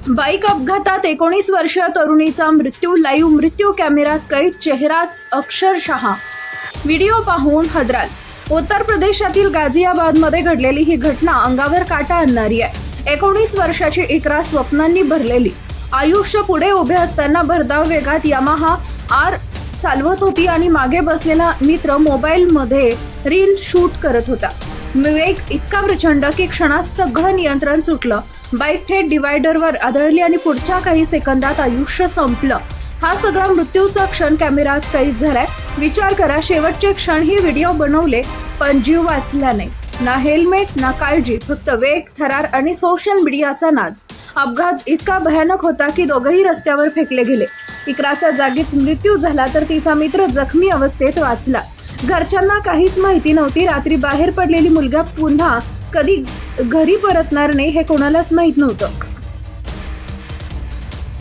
Bike अपघातात 19 वर्षीय तरुणीचा मृत्यू. लाईव्ह मृत्यू कॅमेऱ्यात कैद, चेहराच अक्षरशः. व्हिडिओ पाहून हदराल. उत्तर प्रदेशातील गाझियाबादमध्ये घडलेली ही घटना अंगावर काटा आणणारी आहे. 19 वर्षाची इकरा स्वप्नांनी भरलेली. आयुष्य पुढे उभे असताना भरधाव वेगात यामाहा आर चालवत होती आणि मागे बसलेला मित्र मोबाईलमध्ये रील शूट करत होता. वेग इतका प्रचंड की क्षणात सगळं नियंत्रण सुटलं. बाईक थेट डिवायडरवर आदळली आणि पुढच्या काही सेकंदात आयुष्य संपलं. हा सगळा मृत्यूचा क्षण कॅमेऱ्यात कैद झालाय. विचार करा, शेवटचे क्षण ही व्हिडिओ बनवले पण जीव वाचला नाही. ना हेल्मेट ना काळजी, फक्त वेग, थरार आणि सोशल मीडियाचा नाद. अपघात इतका भयानक होता की दोघंही रस्त्यावर फेकले गेले. इकराचा जागीच मृत्यू झाला तर तिचा मित्र जखमी अवस्थेत वाचला. घरच्यांना काहीच माहिती नव्हती. रात्री बाहेर पडलेली मुलगा पुन्हा कधी घरी परतणार नाही हे कोणालाच माहित नव्हतं.